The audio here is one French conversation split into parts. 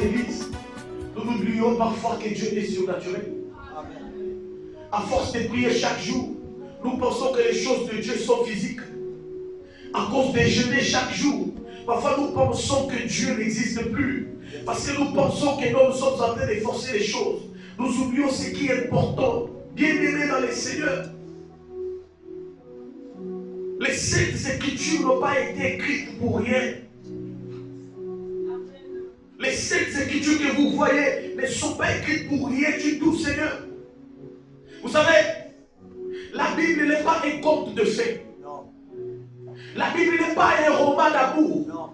l'église, nous oublions parfois que Dieu est surnaturel. À force de prier chaque jour, nous pensons que les choses de Dieu sont physiques. À cause de jeûner chaque jour, parfois nous pensons que Dieu n'existe plus. Parce que nous pensons que nous sommes en train de forcer les choses. Nous oublions ce qui est important. Bien-aimés dans les Seigneurs. Les Saintes Écritures n'ont pas été écrites pour rien. Les Saintes Écritures que vous voyez ne sont pas écrites pour rien du tout, Seigneur. Vous savez, la Bible n'est pas un conte de fées. La Bible n'est pas un roman d'amour.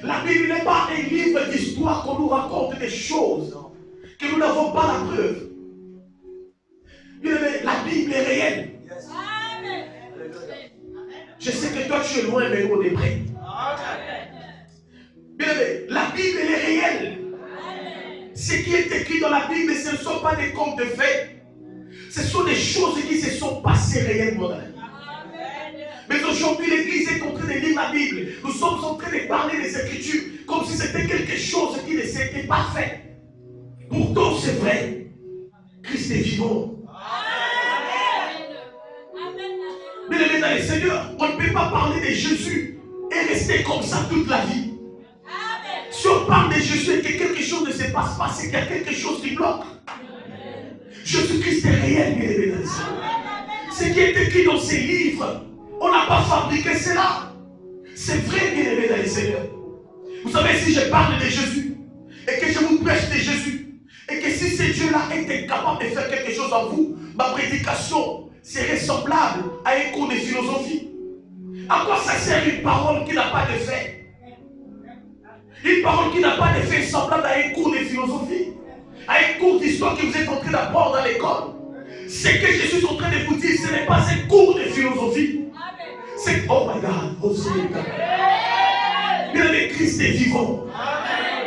La Bible n'est pas un livre d'histoire qu'on nous raconte des choses que nous n'avons pas la preuve. Bien-aimé, la Bible est réelle. Je sais que toi tu es loin, mais on est près. Bien-aimé, la Bible elle est réelle. Ce qui est écrit dans la Bible, ce ne sont pas des contes de fées. Ce sont des choses qui se sont passées réellement dans la vie. Mais aujourd'hui, l'Église est en train de lire la Bible. Nous sommes en train de parler des Écritures comme si c'était quelque chose qui ne s'était pas fait. Pourtant, c'est vrai. Christ est vivant. Mais les dans les Seigneurs, on ne peut pas parler de Jésus et rester comme ça toute la vie. Si on parle de Jésus et que quelque chose ne se passe pas, c'est qu'il y a quelque chose qui bloque. Jésus-Christ est réel, bien aimé dans les Seigneurs. Ce qui est écrit dans ces livres, on n'a pas fabriqué cela. C'est vrai, bien aimé dans les Seigneurs. Vous savez, si je parle de Jésus et que je vous prêche de Jésus, et que si ce Dieu-là était capable de faire quelque chose en vous, ma prédication serait semblable à un cours de philosophie. À quoi ça sert une parole qui n'a pas de fait? Une parole qui n'a pas de fait semblable à un cours de philosophie, à un cours d'histoire que vous êtes en train d'apprendre dans l'école. Ce que je suis en train de vous dire, ce n'est pas un cours de philosophie. C'est, oh my God, oh Seigneur. Bien aimé, Christ est vivant.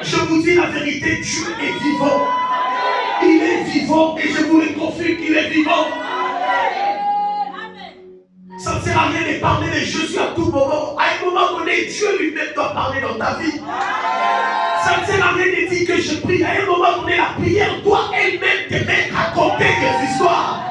Je vous dis la vérité, Dieu est vivant. Il est vivant et je vous le confirme qu'il est vivant. Ça ne sert à rien de parler de Jésus à tout moment. À un moment donné, Dieu lui-même doit parler dans ta vie. Ça ne sert à rien de dire que je prie. À un moment donné, la prière doit elle-même te raconter des histoires.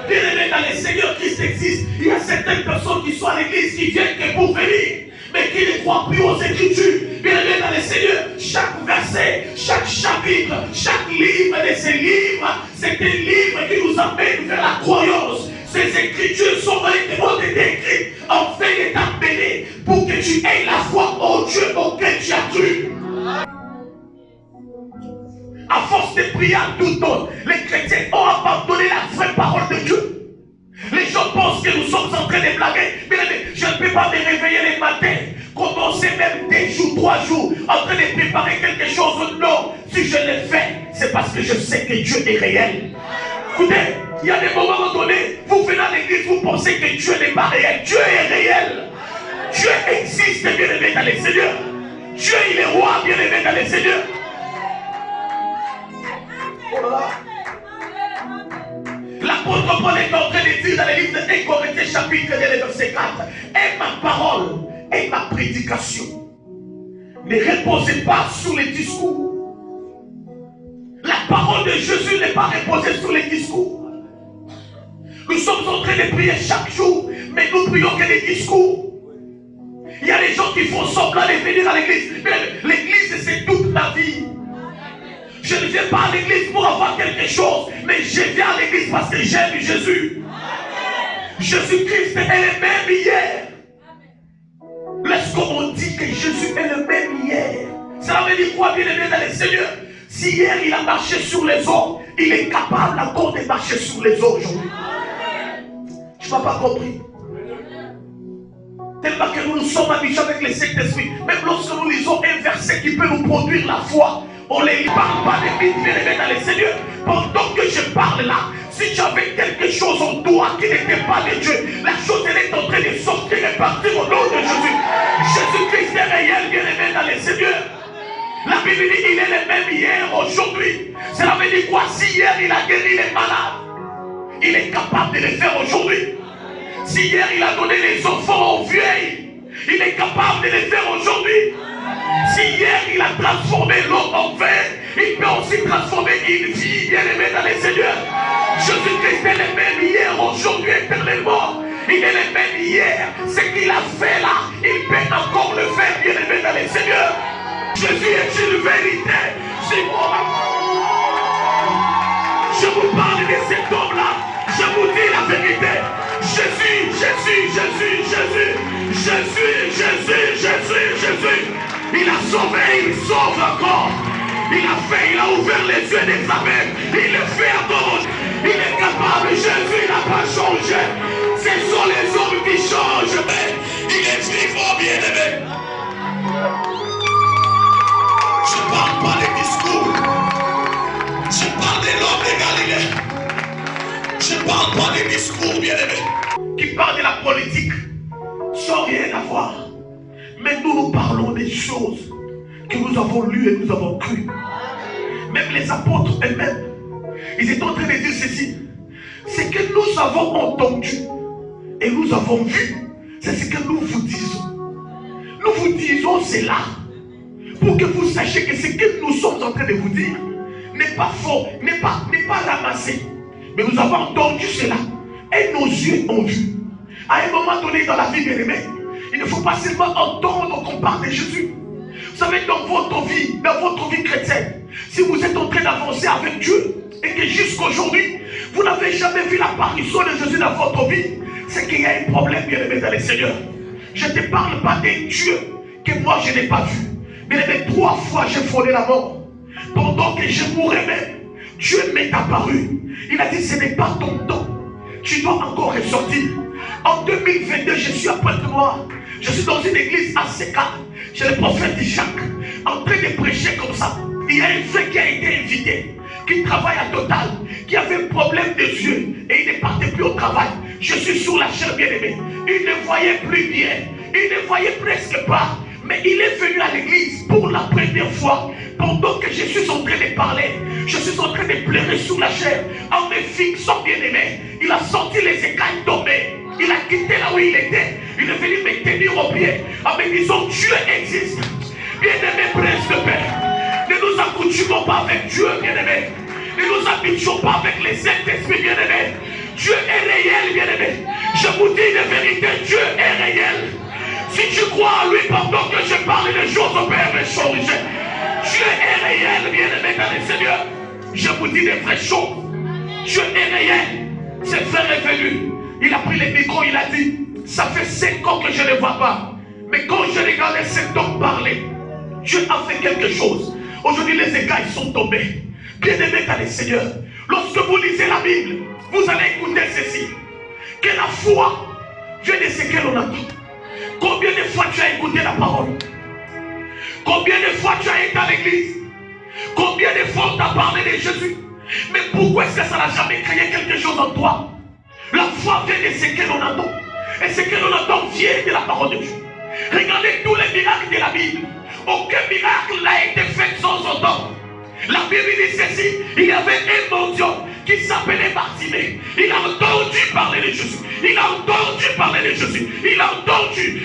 Bien aimé dans les Seigneurs, Christ existe. Il y a certaines personnes qui sont à l'église qui viennent que pour venir, mais qui ne croient plus aux Écritures. Bien aimé dans les Seigneurs, chaque verset, chaque chapitre, chaque livre de ces livres, c'est un livre qui nous amène vers la croyance. Ces Écritures sont vraiment écrites en fait de t'amener pour que tu aies la foi au Dieu auquel tu as cru. À force de prier à tout temps, les chrétiens ont abandonné la vraie parole de Dieu. Les gens pensent que nous sommes en train de blaguer. Mais je ne peux pas me réveiller les matins, commencer même 2 jours, 3 jours, en train de préparer quelque chose. Non, si je l'ai fait, c'est parce que je sais que Dieu est réel. Écoutez, il y a des moments donnés, vous venez à l'église, vous pensez que Dieu n'est pas réel. Dieu est réel. Dieu existe, bien aimé dans les Seigneurs. Dieu, il est roi, bien aimé dans les Seigneurs. Oh là là. L'apôtre Paul est en train de dire dans le livre de 1 Corinthiens chapitre 2, verset 4, et ma parole et ma prédication ne reposez pas sur les discours. La parole de Jésus n'est pas reposée sur les discours. Nous sommes en train de prier chaque jour, mais nous prions que les discours. Il y a des gens qui font semblant de venir à l'église. Mais l'église, c'est toute ma vie. Je ne viens pas à l'église pour avoir quelque chose, mais je viens à l'église parce que j'aime Jésus. Jésus-Christ est le même hier. Lorsqu'on dit que Jésus est le même hier, ça veut dire quoi, bien aimé dans les Seigneurs? Si hier il a marché sur les eaux, il est capable encore de marcher sur les eaux aujourd'hui. Tu n'as pas compris? Tellement que nous nous sommes habitués avec les Saint-Esprit. Même lorsque nous lisons un verset qui peut nous produire la foi, on ne les parle pas de mythes, bien aimé dans les Seigneurs. Pendant que je parle là, si tu avais quelque chose en toi qui n'était pas de Dieu, la chose elle est en train de sortir et partir au nom de Jésus. Jésus-Christ est réel, bien aimé dans les Seigneurs. La Bible dit qu'il est le même hier, aujourd'hui. Cela veut dire quoi? Si hier il a guéri les malades, il est capable de le faire aujourd'hui. Si hier il a donné les enfants aux vieilles, il est capable de le faire aujourd'hui. Si hier il a transformé l'eau en vin, il peut aussi transformer une vie bien-aimée dans les Seigneurs. Jésus-Christ est le même hier, aujourd'hui, éternellement. Il est le même hier. Ce qu'il a fait là, il peut encore le faire bien-aimé dans les Seigneurs. Jésus est une vérité. Je vous parle de cet homme-là. Je vous dis la vérité. Jésus, Jésus, Jésus, Jésus, Jésus, Jésus, Jésus, Jésus. Il a sauvé, il sauve encore. Il a fait, il a ouvert les yeux des aveugles. Il le fait encore. Il est capable. Jésus n'a pas changé. Ce sont les hommes qui changent. Mais il est vivant, bien-aimé. Je ne parle pas des discours. Je parle de l'homme de Galilée. Je ne parle pas des discours, bien-aimé, qui parlent de la politique sans rien avoir. Mais nous parlons des choses que nous avons lues et nous avons crues. Même les apôtres eux-mêmes, ils étaient en train de dire ceci. Ce que nous avons entendu et nous avons vu, c'est ce que nous vous disons. Nous vous disons cela pour que vous sachiez que ce que nous sommes en train de vous dire n'est pas faux, n'est pas ramassé. Mais nous avons entendu cela et nos yeux ont vu. À un moment donné dans la vie, bien-aimée, il ne faut pas seulement entendre qu'on parle de Jésus. Vous savez, dans votre vie chrétienne, si vous êtes en train d'avancer avec Dieu et que jusqu'aujourd'hui, vous n'avez jamais vu l'apparition de Jésus dans votre vie, c'est qu'il y a un problème, bien-aimé, dans les Seigneurs. Je ne te parle pas d'un Dieu que moi je n'ai pas vu. Bien-aimé, 3 fois j'ai frôlé la mort. Pendant que je mourais même, Dieu m'est apparu. Il a dit, ce n'est pas ton temps. Tu dois encore ressortir. En 2022, je suis à Pointe-Noire. Je suis dans une église à Seka, chez le prophète Jacques, en train de prêcher comme ça. Il y a un frère qui a été invité, qui travaille à Total, qui avait un problème des yeux et il ne partait plus au travail. Je suis sur la chair, bien-aimé. Il ne voyait plus bien. Il ne voyait presque pas. Mais il est venu à l'église pour la première fois. Pendant que je suis en train de parler, je suis en train de pleurer sur la chair. En me fixant, bien-aimé, il a senti les écailles tomber. Il a quitté là où il était. Il est venu me tenir au pied en me disant, Dieu existe. Bien-aimé, prince de paix, ne nous accoutumons pas avec Dieu, bien-aimé. Ne nous habituons pas avec les Saint-Esprit, bien-aimé. Dieu est réel, bien-aimé. Je vous dis la vérité, Dieu est réel. Si tu crois en lui, pendant que je parle des choses au Père, changer. Dieu est réel, bien-aimé dans les Seigneurs. Je vous dis des vraies choses. Dieu est réel. Ce frère est venu. Il a pris les micros, il a dit, ça fait 5 ans que je ne vois pas. Mais quand je regardais cet homme parler, Dieu a fait quelque chose. Aujourd'hui, les écailles sont tombés. Bien-aimé dans les Seigneurs, lorsque vous lisez la Bible, vous allez écouter ceci. Que la foi vient de ce que l'on entend. Combien de fois tu as écouté la parole? Combien de fois tu as été à l'église? Combien de fois on t'a parlé de Jésus? Mais pourquoi est-ce que ça n'a jamais créé quelque chose en toi? La foi vient de ce que l'on entend. Et ce que l'on entend vient de la parole de Dieu. Regardez tous les miracles de la Bible. Aucun miracle n'a été fait sans entendre. La Bible dit ceci, il y avait un mendiant qui s'appelait Bartimée. Il a entendu parler de Jésus. Il a entendu parler de Jésus. Il a entendu,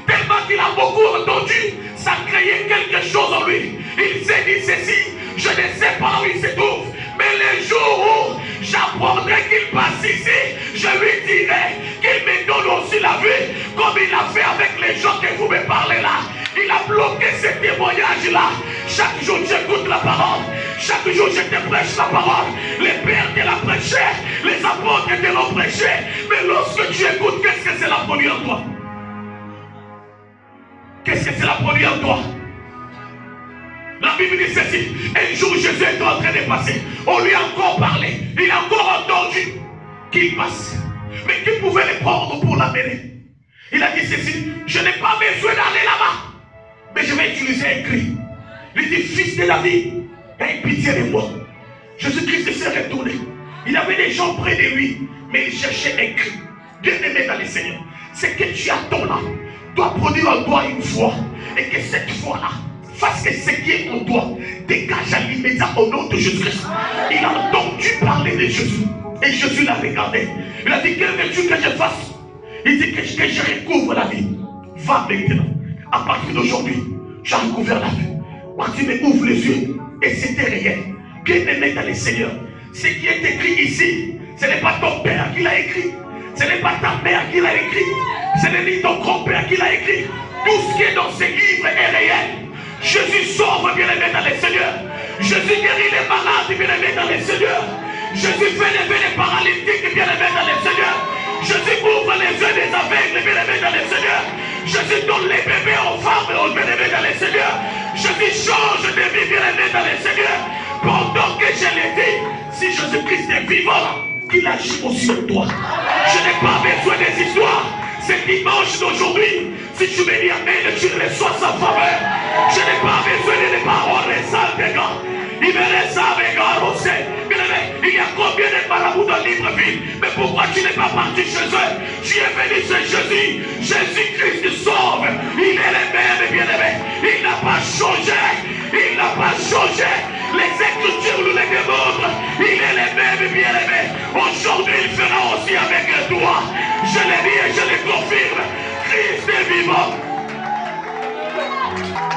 tellement qu'il a beaucoup entendu, ça créait quelque chose en lui. Il s'est dit ceci, je ne sais pas où il se trouve, mais le jour où j'apprendrai qu'il passe ici, je lui dirai qu'il me donne aussi la vie, comme il a fait avec les gens que vous me parlez là. Il a bloqué ce témoignage-là. Chaque jour, j'écoute la parole. Chaque jour, je te prêche la parole. Les pères te la prêchaient. Les apôtres te l'ont prêché. Mais lorsque tu écoutes, qu'est-ce que c'est la produit en toi? Qu'est-ce que c'est la produit en toi? La Bible dit ceci. Un jour, Jésus est en train de passer. On lui a encore parlé. Il a encore entendu qu'il passe. Mais qui pouvait le prendre pour l'amener? Il a dit ceci. Je n'ai pas besoin d'aller là-bas. Mais je vais utiliser un cri. Il dit, fils de David, aie pitié de moi. Jésus-Christ s'est retourné. Il avait des gens près de lui, mais il cherchait un cri. Bien-aimé dans les Seigneurs, ce que tu attends là doit produire en toi une foi. Et que cette foi-là fasse que ce qui est en toi dégage à l'immédiat au nom de Jésus-Christ. Il a entendu parler de Jésus. Et Jésus l'a regardé. Il a dit, que veux-tu que je fasse? Il dit que je recouvre la vie. Va maintenant. À partir d'aujourd'hui, tu as recouvert la vue. Quand tu me ouvres les yeux, et c'était réel. Bien-aimé dans le Seigneur, ce qui est écrit ici, ce n'est pas ton père qui l'a écrit. Ce n'est pas ta mère qui l'a écrit. Ce n'est ni ton grand-père qui l'a écrit. Tout ce qui est dans ces livres est réel. Jésus sauve, bien-aimé dans le Seigneur. Jésus guérit les malades, bien-aimé dans le Seigneur. Jésus fait lever les paralytiques, bien-aimé dans le Seigneur. Jésus ouvre les yeux des aveugles, bien-aimé dans le Seigneur. Jésus donne les bébés aux femmes, bien-aimé dans le Seigneur. Jésus change de vie, bien-aimé dans le Seigneur. Pendant que je l'ai dit, si Jésus-Christ est vivant, qu'il agit aussi en toi. Je n'ai pas besoin des histoires. C'est dimanche d'aujourd'hui. Si tu me dis amen, tu reçois sa faveur. Je n'ai pas besoin de paroles sales des gars. Il me reste avec Arosé. Il y a combien de marabouts dans Libreville? Mais pourquoi tu n'es pas parti chez eux? Tu es venu chez Jésus. Jésus-Christ sauve. Il est le même, bien-aimé. Il n'a pas changé. Il n'a pas changé. Les Écritures nous les démontrent. Il est le même, bien-aimé. Aujourd'hui, il fera aussi avec toi. Je l'ai dit et je le confirme. Christ est vivant.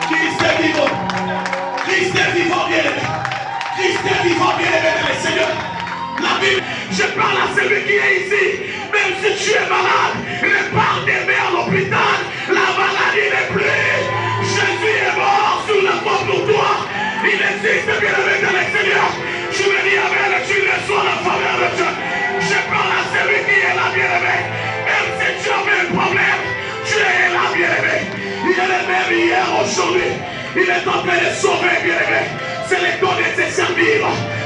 Christ est vivant. Christ est vivant, bien-aimé. Christ est vivant, bien-aimé dans le Seigneur. La Bible, je parle à celui qui est ici. Même si tu es malade, repars d'aimer à l'hôpital. La maladie n'est plus. Jésus est mort sur la croix pour toi. Il existe, bien-aimé dans le Seigneur. Tu me dis amen et tu reçois la faveur de Dieu. Je parle à celui qui est là, bien-aimé. Même si tu avais un problème, tu es là, bien-aimé. Il est le même hier, aujourd'hui. Il est en train de sauver, bien-aimé. C'est le temps de te servir.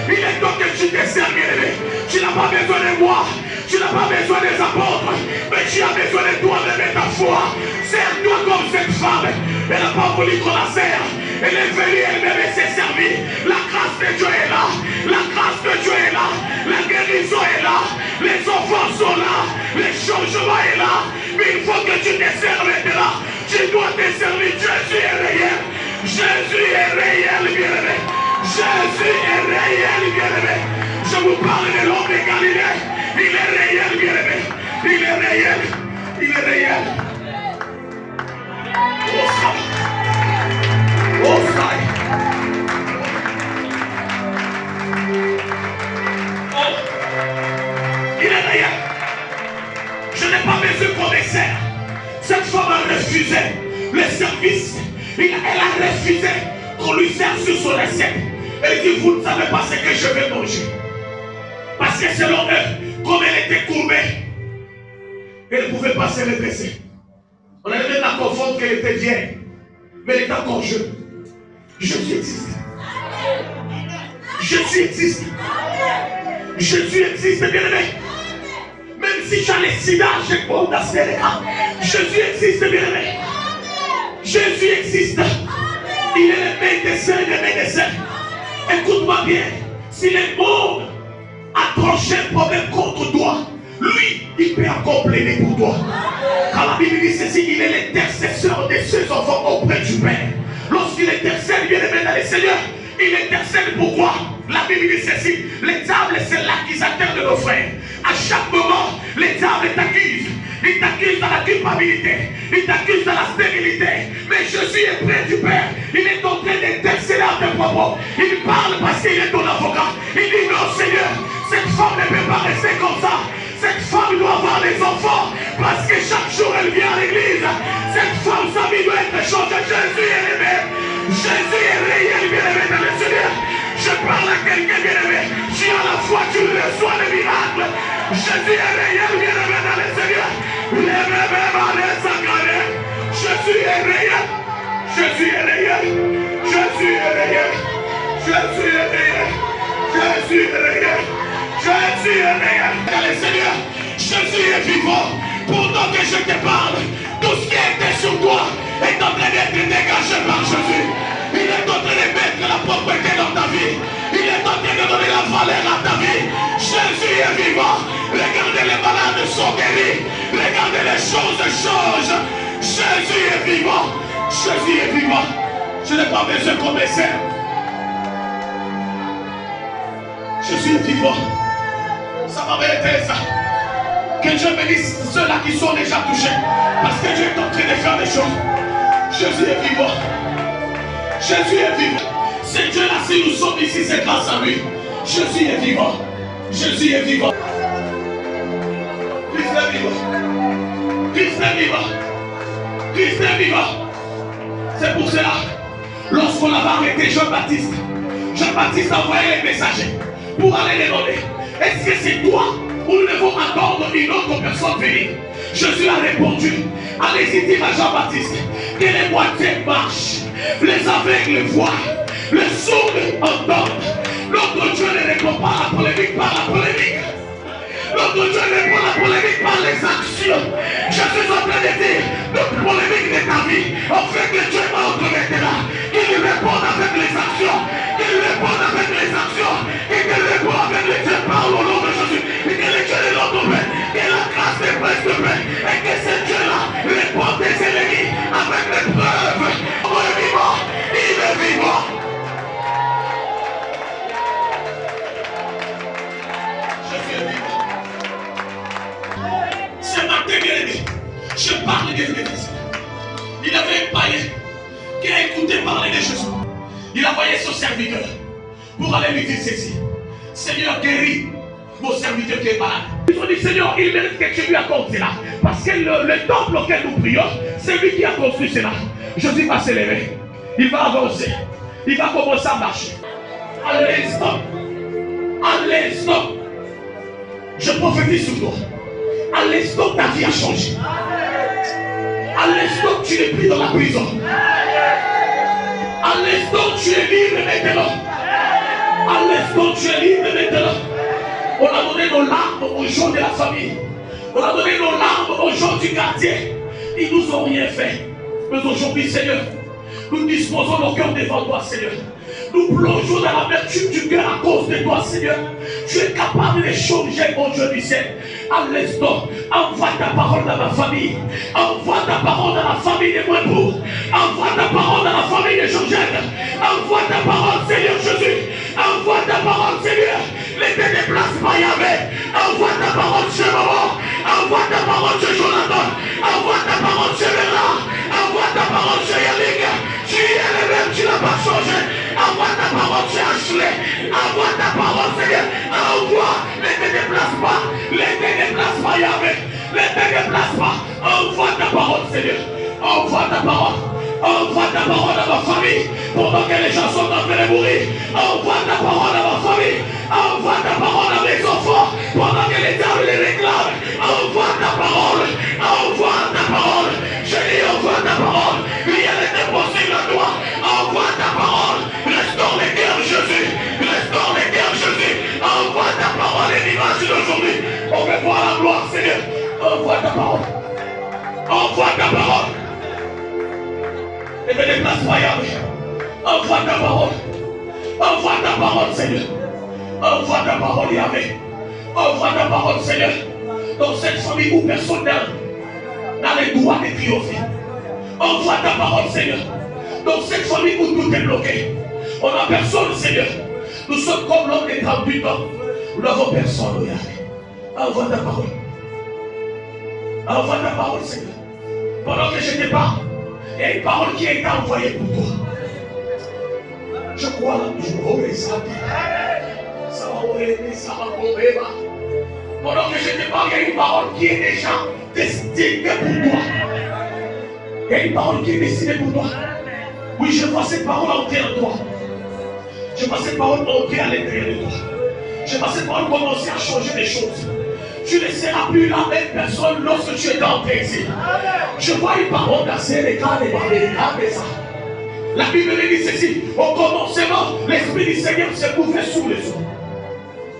Il est temps que tu te serves, bien-aimé. Tu n'as pas besoin de moi. Tu n'as pas besoin des apôtres. Mais tu as besoin de toi-même et ta foi. Sers-toi comme cette femme. Elle n'a pas voulu qu'on la serre. Elle est venue elle-même et s'est servie. La grâce de Dieu est là. La grâce de Dieu est là. La guérison est là. Les enfants sont là. Le changement est là. Mais il faut que tu te serves maintenant. Tu dois te servir. Jésus est réel. Jésus est réel, bien-aimé. Jésus est réel, bien-aimé. Je vous parle de l'homme de Galilée. Il est réel, bien-aimé. Il est réel. Il est réel. Oh, ça. Oh, ça. Oh. Il est réel. Je n'ai pas besoin qu'on me serve. Cette femme a refusé le service. Elle a refusé qu'on lui serve sur son recette. Elle dit, vous ne savez pas ce que je vais manger. Parce que selon eux, comme elle était courbée, elle ne pouvait pas se redresser. On allait même la confondre qu'elle était vieille. Mais elle était encore jeune. Jésus existe. Jésus existe. Jésus existe, bien-aimé. Même si tu as les sida, j'ai pas d'assez les cas. Jésus existe, bien-aimé. Jésus existe. Il est le médecin des médecins. Écoute-moi bien. Si le monde a tranché un problème contre toi, lui, il peut accomplir pour toi. Quand la Bible dit ceci, il est l'intercesseur de ses enfants auprès du Père. Lorsqu'il intercède, bien aimé dans le Seigneur, il intercède pourquoi? La Bible dit ceci, le diable c'est l'accusateur de nos frères. À chaque moment, le diable t'accuse. Il t'accuse dans la culpabilité. Il t'accuse dans la stérilité. Mais Jésus est près du Père. Il est en train d'intercéder à tes propos. Il parle parce qu'il est ton avocat. Il dit non Seigneur, cette femme ne peut pas rester comme ça. Cette femme doit avoir des enfants. Parce que chaque jour elle vient à l'église. Cette femme, sa vie doit être changée. Jésus est aimé. Jésus est réel, bien-aimé dans le Seigneur. Je parle à quelqu'un, bien-aimé. Tu as la foi, tu reçois le miracle. Jésus est réel, bien-aimé dans le Seigneur. Jésus est réel. Jésus est réel. Jésus est réel. Jésus est réel. Jésus est réel. Jésus est réel. Dans le Seigneur, Jésus est vivant. Pendant que je te parle, tout ce qui était sur toi est en train d'être dégagé par Jésus. Il est en train de mettre la propreté dans ta vie. Il est en train de donner la valeur à ta vie. Jésus est vivant. Regardez, les malades sont guéris. Regardez, les choses changent. Jésus est vivant. Jésus est vivant. Je n'ai pas besoin qu'on me serve. Jésus est vivant. Ça m'a été ça. Que Dieu bénisse ceux-là qui sont déjà touchés. Parce que Dieu est en train de faire des choses. Jésus est vivant. Jésus est vivant. C'est Dieu là, si nous sommes ici, c'est grâce à lui. Jésus est vivant. Jésus est vivant. Christ est vivant. Christ est vivant. Christ est vivant. C'est pour cela, lorsqu'on avait arrêté Jean-Baptiste a envoyé les messagers pour aller les demander. Est-ce que c'est toi ou nous devons attendre une autre personne venir? Jésus a répondu, allez-y dire à Jean-Baptiste que les moitiés marchent, les aveugles voient, les sourds entendent. Notre Dieu ne répond pas à la polémique par la polémique. Notre Dieu répond à la polémique par les actions. Je suis en train de dire, notre polémique de ta vie, en fait que Dieu m'a entremetté là, qu'il lui réponde avec les actions, qu'il lui réponde avec les actions, et qu'il réponde avec les Dieu parle au nom de Jésus, et que les Dieu de notre paix, que la grâce des presses de paix, et que ce Dieu-là réponde des ennemis avec les preuves. Il est vivant, il est vivant. Ce matin, bien aimé, je parle de Dieu. Il avait un païen qui a écouté parler de Jésus. Il a envoyé son serviteur pour aller lui dire ceci. Seigneur, guéris mon serviteur qui est malade. Ils ont dit, Seigneur, il mérite que tu lui accordes cela. Parce que le temple auquel nous prions, c'est lui qui a construit cela. Jésus va s'élever. Il va avancer. Il va commencer à marcher. À l'instant, je prophétise sur toi. À l'instant, ta vie a changé. À l'instant, tu n'es plus dans la prison. À l'instant, tu es libre maintenant. À l'instant, tu es libre maintenant. On a donné nos larmes aux gens de la famille. On a donné nos larmes aux gens du quartier. Ils nous ont rien fait. Mais aujourd'hui, Seigneur, nous disposons nos cœurs devant toi, Seigneur. Nous plongeons dans l'amertume du cœur à cause de toi, Seigneur. Tu es capable de changer, mon Dieu du ciel. À l'instant, envoie ta parole dans ma famille. Envoie ta parole dans la famille des moins pauvres. Envoie ta parole dans la famille de Georgette. Envoie ta parole, Seigneur Jésus. Envoie ta parole, Seigneur. Ne te déplace pas, Yahvé. Envoie ta parole chez Maman. Envoie ta parole chez Jonathan. Envoie ta parole chez Bernard. Envoie ta parole chez Yannick. Tu es le même, tu n'as pas changé. Envoie ta parole chez Ashley. Envoie ta parole, Seigneur. Envoie. Ne te déplace pas. Ne te déplace pas, Yahvé. Ne te déplace pas. Envoie ta parole, Seigneur. Envoie ta parole. Envoie ta parole à ma famille. Pendant que les gens sont en train de mourir. Envoie ta parole à ma famille. Envoie ta parole à mes enfants. Pendant que les diables les réclament. Envoie ta parole. Envoie ta parole. Je dis envoie ta parole. Rien n'est impossible à toi. Envoie ta parole. Restaure les cœurs, Jésus. Restaure les cœurs, Jésus. Envoie ta parole et l'image d'aujourd'hui. On veut voir la gloire, Seigneur. Envoie ta parole. Envoie ta parole. Ne me déplace pas, Yahvé. Envoie ta parole. Envoie ta parole, Seigneur. Envoie ta parole, Yahvé. Envoie ta parole, Seigneur. Dans cette famille où personne n'a le droit de triompher. Envoie ta parole, Seigneur. Dans cette famille où tout est bloqué. On n'a personne, Seigneur. Nous sommes comme l'homme de 38 ans. Nous n'avons personne, Yahvé. Envoie ta parole. Envoie ta parole, Seigneur. Pendant que je te parle, il y a une parole qui a été envoyée pour toi. Je crois là, je crois que ça va aider, ça va tomber. Pendant que je te parle, il y a une parole qui est déjà destinée pour toi. Il y a une parole qui est destinée pour toi. Oui, je vois cette parole entrer en toi. Je vois cette parole entrer à l'intérieur de toi. Je vois cette parole commencer à changer les choses. Tu ne seras plus la même personne lorsque tu es entré ici. Je vois une parole d'asser les cas des ça. La Bible dit ceci. Au commencement, l'Esprit du Seigneur s'est mouvait sous les eaux.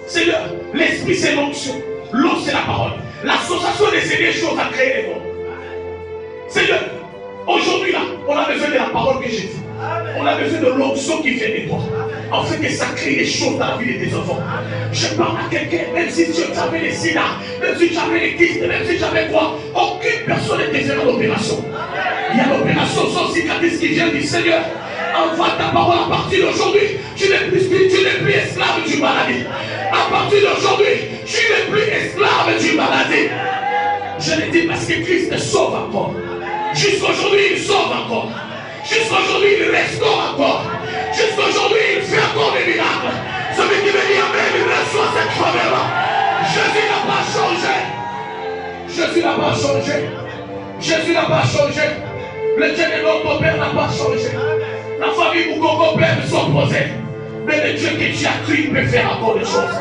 Seigneur, l'Esprit c'est l'onction. L'eau c'est la parole. L'association des choses a créé les mondes. Seigneur, aujourd'hui là, on a besoin de la parole que j'ai dit. On a besoin de l'onction qui vient de toi. En fait, que ça crée des choses dans la vie de tes enfants. Je parle à quelqu'un, même si tu avais les sida, même si tu avais les kystes, même si tu avais quoi, aucune personne n'est fait dans l'opération. Il y a l'opération sans cicatrice qui vient du Seigneur. Envoie ta parole à partir d'aujourd'hui. Tu n'es plus esclave du maladie. À partir d'aujourd'hui, tu n'es plus esclave du maladie. Je le dis parce que Christ te sauve encore. Jusqu'aujourd'hui, il sauve encore. Jusqu'aujourd'hui, il restaure encore. Jusqu'aujourd'hui, il fait encore des miracles. Celui qui veut dire Amen, il reçoit cette faveur-là. Jésus n'a pas changé. Jésus n'a pas changé. Jésus n'a pas changé. Le Dieu de notre Père n'a pas changé. La famille Moukongo peut s'opposer. Mais le Dieu que tu as cru, il peut faire encore des choses.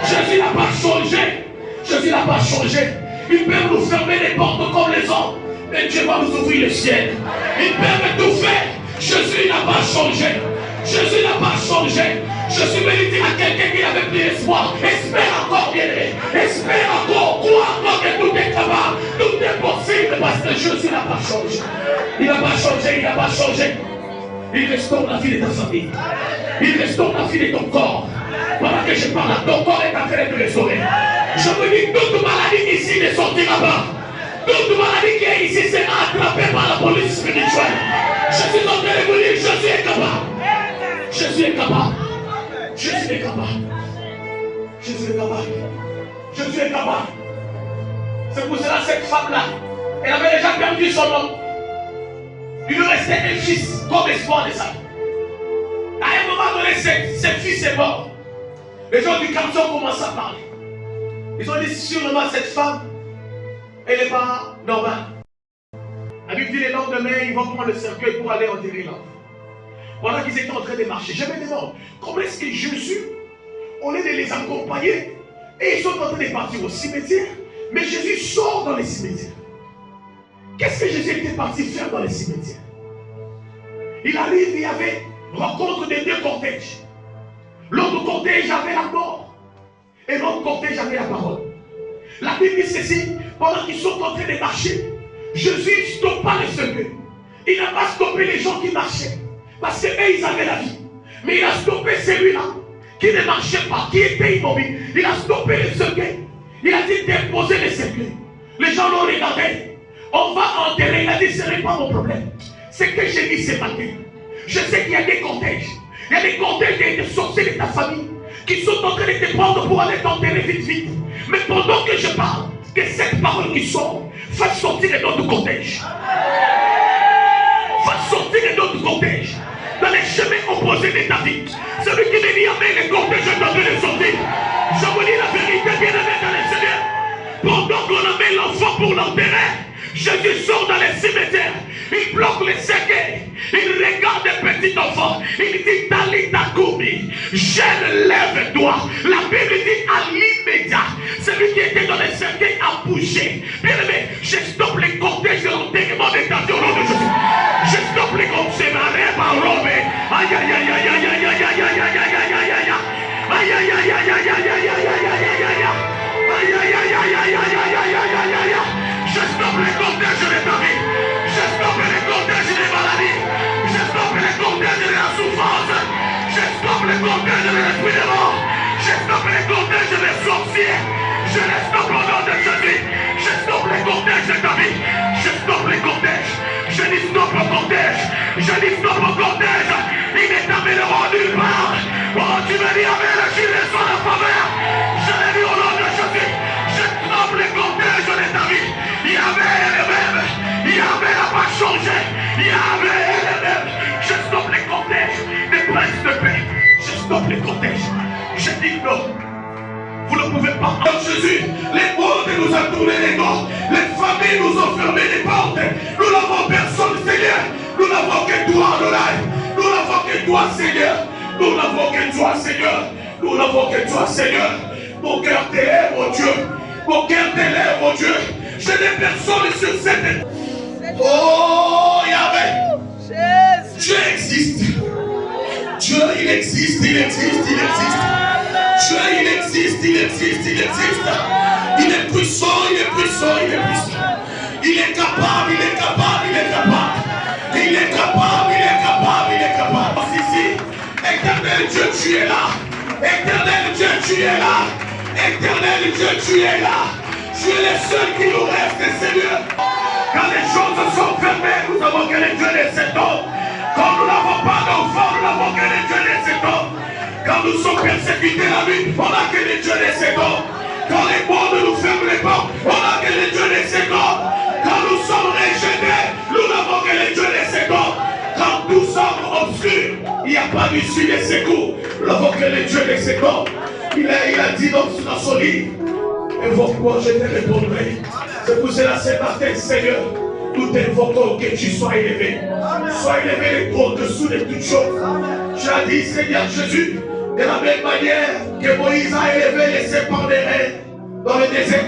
Jésus n'a pas changé. Jésus n'a pas changé. Il peut nous fermer les portes comme les hommes. Mais Dieu va nous ouvrir le ciel. Il peut tout faire. Jésus n'a pas changé. Jésus n'a pas changé. Je suis venu dire à quelqu'un qui avait plus d'espoir. Espère encore, bien-aimé. Espère encore. Crois encore que tout est capable. Tout est possible parce que Jésus n'a pas changé. Il n'a pas changé. Il n'a pas changé. Il restaure la vie de ta famille. Il restaure la vie de ton corps. Pendant que je parle, ton corps est en train de restaurer. Je vous dis, toute maladie ici ne sortira pas. Toute maladie qui est ici sera attrapée par la police spirituelle. Je suis en train de vous dire, Jésus est capable. Jésus est capable. Jésus est capable. Jésus est capable. Jésus est capable. C'est pour cela cette femme-là, elle avait déjà perdu son homme. Il lui restait un fils comme espoir de ça. À un moment donné, ce fils est mort. Les gens du quartier ont commencé à parler. Ils ont dit sûrement cette femme, elle n'est pas normale. La Bible dit le lendemain, ils vont prendre le cercueil pour aller enterrer l'enfant. Pendant qu'ils étaient en train de marcher, je me demande comment est-ce que Jésus, au lieu de les accompagner, et ils sont en train de partir au cimetière, mais Jésus sort dans les cimetières. Qu'est-ce que Jésus était parti faire dans les cimetières? Il arrive, il y avait rencontre des deux cortèges. L'autre cortège avait la mort et l'autre cortège avait la parole. La Bible dit ceci, pendant qu'ils sont en train de marcher, Jésus stoppa le cercueil. Il n'a pas stoppé les gens qui marchaient, parce qu'eux ils avaient la vie. Mais il a stoppé celui-là qui ne marchait pas, qui était immobile. Il a stoppé le cercueil. Il a dit déposer le cercueil. Les gens l'ont regardé. On va enterrer. Il a dit ce n'est pas mon problème. Ce que j'ai dit ce matin, je sais qu'il y a des cortèges. Il y a des cortèges de sorciers de ta famille qui sont en train de te prendre pour aller t'enterrer vite vite. Mais pendant que je parle, que cette parole qui sort fasse sortir de notre cortège. Fasse sortir de notre cortège. Dans les chemins opposés de ta vie. Celui qui me dit Amen, les cortèges sont en train de sortir. Je vous dis la vérité, bien-aimé dans le Seigneur. Pendant qu'on amène l'enfant pour l'enterrer, Jésus sort dans les cimetières. Il bloque les cercueils. Il regarde le petit enfant. Il dit Talita Koumi, jeune, lève-toi. La Bible dit à l'immédiat, celui qui était dans les cercueils a bougé. Bien aimé, je stoppe les cortèges de l'enterrement de ta vie au nom de Jésus. Je stoppe les cortèges. Aïe aïe aïe aïe aïe aïe aïe aïe aïe aïe aïe aïe aïe. Aïe aïe aïe aïe aïe aïe aïe aïe aïe aïe aïe. Aïe aïe aïe aïe aïe aïe aïe aïe aïe aïe aïe. Je stoppe les cortèges de ta vie. Je stoppe les cortèges des maladies. Je stoppe les cortèges de la souffrance. Je stoppe les cortèges de l'esprit de mort. Je stoppe les cortèges des sorciers. Je les stoppe au nom de Jésus. Je stoppe les cortèges de ta vie. Je stoppe les cortèges. Je dis stop au cortège. Je dis stop au cortège. Ils ne t'amèneront nulle part. Oh, tu me dis Amen, je les sur la faveur. Je l'ai dit au nom de Jésus. Je stoppe les cortèges de ta vie. Yahvé est le même. Yahvé n'a pas changé. Yahvé est le même. Je stoppe les cortèges des princes de paix. Je stoppe les cortèges. Je dis non. Vous ne pouvez pas. Comme Jésus, les portes nous ont tourné les dos. Les familles nous ont fermé les portes. Nous n'avons personne, Seigneur. Nous n'avons que toi, Adonai. Nous n'avons que toi, Seigneur. Nous n'avons que toi, Seigneur. Nous n'avons que toi, Seigneur. Mon cœur t'élève, mon Dieu. Mon cœur t'élève, mon Dieu. Je n'ai personne sur cette terre. Oh, Yahvé. Dieu existe. Dieu, il existe, il existe, il existe. Dieu, il existe, il existe, il existe. Il est puissant, il est puissant, il est puissant. Il est capable, il est capable, il est capable. Il est capable, il est capable, il est capable. Ici, éternel Dieu, tu es là. Éternel Dieu, tu es là. Éternel Dieu, tu es là. Tu es le seul qui nous reste, Seigneur. Quand les choses sont fermées, nous avons que les dieux de cet homme. Quand nous n'avons pas d'enfants, nous n'avons que les dieux de cet homme. Quand nous sommes persécutés la nuit, on n'a que les dieux de cet homme. Quand les mondes nous ferment les portes, on n'a que les dieux de cet homme. Quand nous sommes rejetés, nous n'avons que les dieux des secours. Quand nous sommes obscurs, il n'y a pas d'issue des secours. Nous n'avons que les dieux des secours. Il a dit dans son livre, invoque-moi, je te répondrai. C'est pour cela, ce matin, Seigneur, nous t'invoquons que tu sois élevé. Sois élevé au-dessous de toutes choses. Tu as dit, Seigneur Jésus, de la même manière que Moïse a élevé les serpents des reins dans le désert,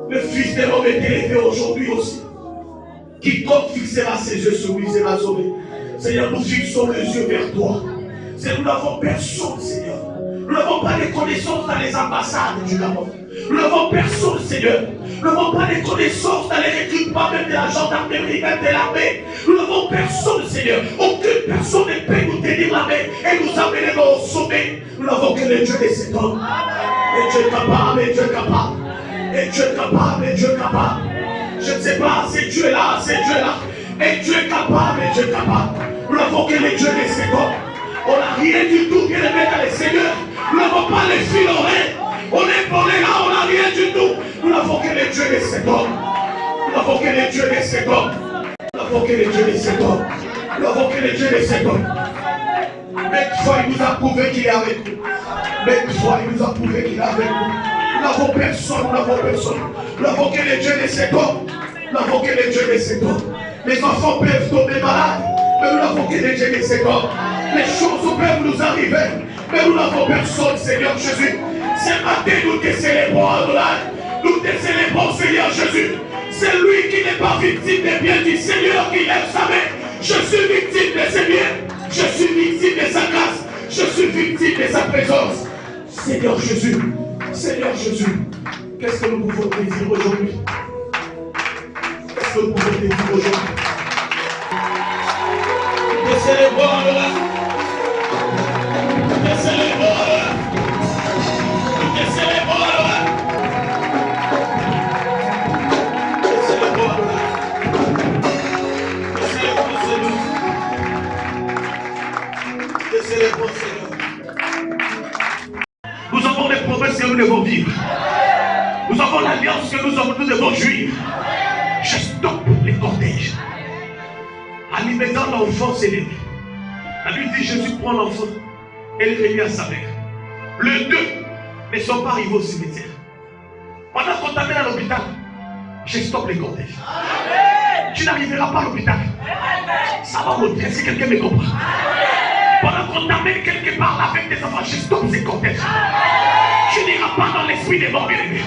le Fils de l'homme est élevé aujourd'hui aussi. Quiconque fixera ses yeux sur lui sera sauvé. Seigneur, nous fixons les yeux vers toi. Seigneur, nous n'avons personne, Seigneur. Nous n'avons pas de connaissances dans les ambassades du Gabon. Nous n'avons personne, Seigneur. Nous n'avons pas de connaissances dans les recrutements, même de la gendarmerie, même de l'armée. Nous n'avons personne, Seigneur. Aucune personne ne peut nous tenir la main et nous amener au sommet. Nous n'avons que le Dieu de cet homme. Et Dieu est capable, et Dieu est capable. Et Dieu est capable, et Dieu est capable. Je ne sais pas, c'est Dieu là, c'est Dieu là. Et Dieu est capable, et Dieu est capable. Nous n'avons que le Dieu de cet homme. On n'a rien du tout qui le met dans les seigneurs. Nous n'avons pas les fils oreilles. On est volé là, on n'a rien du tout. Nous n'avons que les dieux de cet homme. Nous n'avons que les dieux de cet homme. Nous n'avons que les dieux de cet homme. Nous n'avons que les dieux de cet homme. Même fois, il nous a prouvé qu'il est avec nous. Même fois, il nous a prouvé qu'il est avec nous. Nous n'avons personne, nous n'avons personne. Nous n'avons que les dieux de cet homme. Nous n'avons que les dieux de cet homme. Les enfants peuvent tomber malades, mais nous n'avons que les dieux de cet homme. Les choses peuvent nous arriver, mais nous n'avons personne, Seigneur Jésus. Ce matin, nous te célébrons, Adonai. Nous te célébrons, Seigneur Jésus. C'est lui qui n'est pas victime des biens du Seigneur qui lève sa main. Je suis victime de ses biens. Je suis victime de sa grâce. Je suis victime de sa présence. Seigneur Jésus, qu'est-ce que nous pouvons te dire aujourd'hui? Qu'est-ce que nous pouvons te dire aujourd'hui? Nous te célébrons, Adonai. Nous te célébrons, Adonai. Nous te célébrons, Adonai. Nous te célébrons, Adonai. Nous te célébrons, Seigneur. Nous te célébrons, Seigneur. Nous avons des promesses que nous devons vivre. Nous avons l'alliance que nous devons jouir. Je stoppe les cortèges. En lui mettant l'enfant célébré. La Bible dit Jésus prend l'enfant et le remet à sa mère. Les deux ne sont pas arrivés au cimetière. Pendant qu'on t'amène à l'hôpital, je stoppe les cortèges. Tu n'arriveras pas à l'hôpital. Ça va monter si quelqu'un me comprend. Pendant qu'on t'amène quelque part avec tes enfants, je stoppe ces cortèges. Tu n'iras pas dans l'esprit des morts, bien-aimés.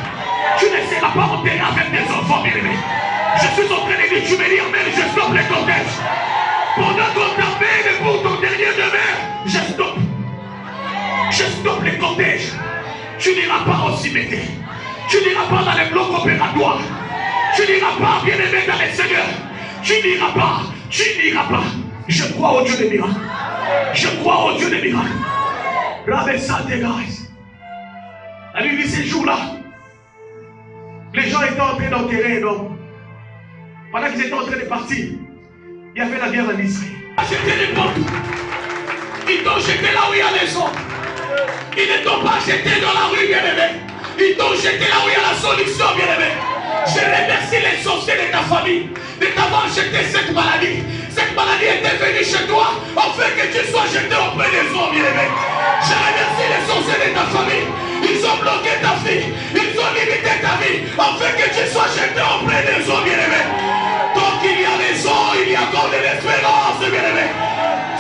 Tu ne seras pas enterré avec tes enfants, bien-aimés. Je suis en train de dire, tu me dis, mais je stoppe les cortèges. Pendant qu'on t'amène pour ton dernier demeure, je stoppe. Je stoppe les cortèges. Tu n'iras pas au cimetière. Tu n'iras pas dans les blocs opératoires. Tu n'iras pas, bien-aimé, dans les seigneurs. Tu n'iras pas. Tu n'iras pas. Je crois au Dieu des miracles. Je crois au Dieu des miracles. La Bible dit ces jours-là, les gens étaient en train d'enterrer un homme. Pendant qu'ils étaient en train de partir, il y avait la guerre en Israël. Jeter les portes. Ils t'ont jeté là où il y a les hommes. Ils ne t'ont pas jeté dans la rue, bien-aimé. Ils t'ont jeté là où il y a la solution, bien-aimé. Je remercie les sorciers de ta famille de t'avoir jeté cette maladie. Cette maladie était venue chez toi afin que tu sois jeté auprès des hommes, bien-aimé. Je remercie les sorciers de ta famille. Ils ont bloqué ta vie. Ils ont limité ta vie afin que tu sois jeté auprès des hommes, bien-aimé. Tant qu'il y a des hommes, il y a encore de l'espérance, bien-aimé.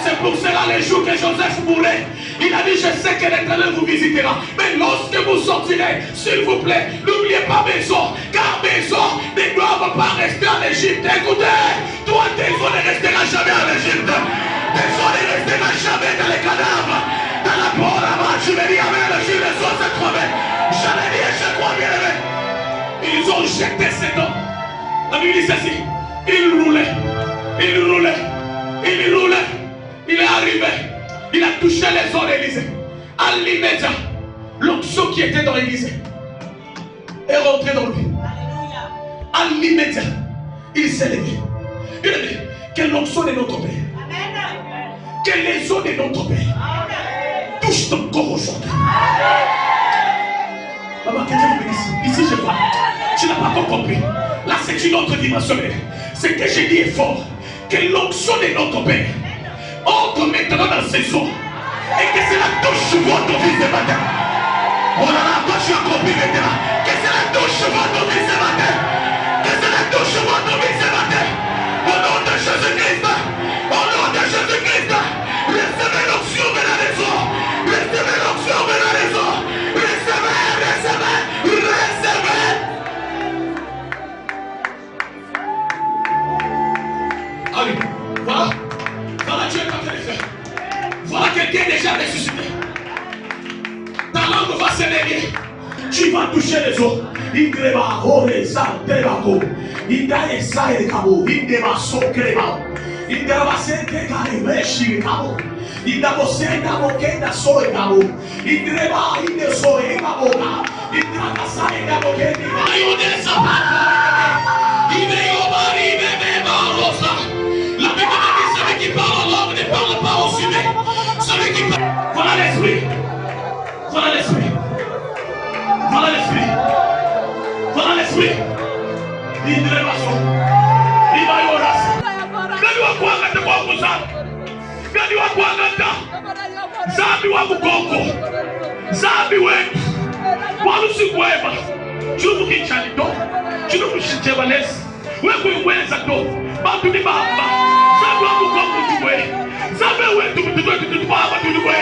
C'est pour cela les jours que Joseph mourrait, il a dit, je sais que l'Éternel vous visitera. Mais lorsque vous sortirez, s'il vous plaît, n'oubliez pas mes os, car mes os ne doivent pas rester en Égypte. Écoutez, toi tes os ne resteront jamais en Égypte. Tes os ne resteront jamais dans les cadavres. Dans la peau là-bas, tu me dis amen, le jour des os s'est trouvé. Je l'ai dit et je crois bien aimé. Ils ont jeté cet homme. La Bible dit ceci, il roulait, il roulait, il roulait. Il est arrivé, il a touché les os d'Élysée. À l'immédiat, l'onction qui était dans Élysée est rentrée dans lui. À l'immédiat, il s'est levé. Il a dit, que l'onction de notre Père, que les os de notre Père touchent ton corps aujourd'hui. Maman, que Dieu vous bénisse. Ici, je vois. Tu n'as pas encore compris. Là, c'est une autre dimension. Ce que j'ai dit est fort. Que l'onction de notre Père entre maintenant dans ces eaux. Et que cela touche votre vie ce matin. Oh là là, toi tu as compris maintenant. Que cela touche votre vie ce matin. Que cela touche votre vie ce matin. Au nom de Jésus-Christ. Au nom de Jésus-Christ. Recevez l'onction venant des eaux. Recevez l'onction venant des eaux. Recevez, recevez, recevez. Allez, voilà. Voilà, tu es en train de faire. Voilà quelqu'un déjà ressuscité. Ta langue va s'élever. Tu vas toucher les eaux. Indreba, Oreza, Tebaco. Indae Sae Cabo. Indeba Sokreba. Indeba Sente Karemeshi Cabo. Indabo Senda Mokenda Soe Cabo. Indreba, Indesoe Cabo. Indraka Sae Cabo Kendi. Ayudesa Papa. Ibeyoba, Ibebeba Rosa. La Bible dit celui qui parle en langue ne parle pas aux humains. Celui qui parle. Voilà l'esprit. Voilà l'esprit. Voilà l'esprit. Voilà l'esprit. Il ne pas ça. Il va y avoir ça. Gadi wa kuangata kwa kuzana. Gadi wa kuangata. Zambi wa mukoko. Zambi wetu. Walusi kwema. Chubu kichani do. Chubu kushiteba lesi. Weku iweza do. Batu ni bamba. Zambi wa mukoko tuwe. Zambi wetu tutubaba tuwe.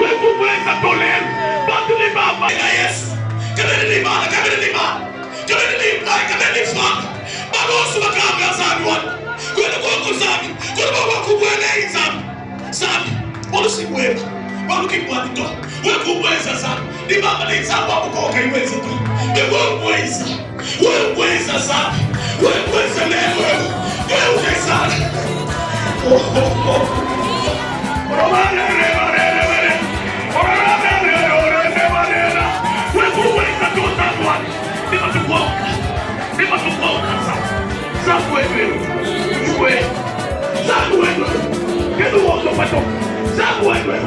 Weku iweza do lelu. Batu ni bamba. Yesu. Kabele ni mana. Kabele ni mana. Kabele ni mana. Kabele ni mana. Bagosu wakambi ya zambi watu. Kwele kwa zambi. Kwele kwa kubwele hii zambi. Zambi. Walusi kwema. Waluki mwani do. Weku iweza zambi. Ni mama ni zambi wa mukoko iweza do. Ni weku iweza. Weku iweza zambi. Weku iweza leo. Weku iweza. Oh, oh, oh. Zangu wewe.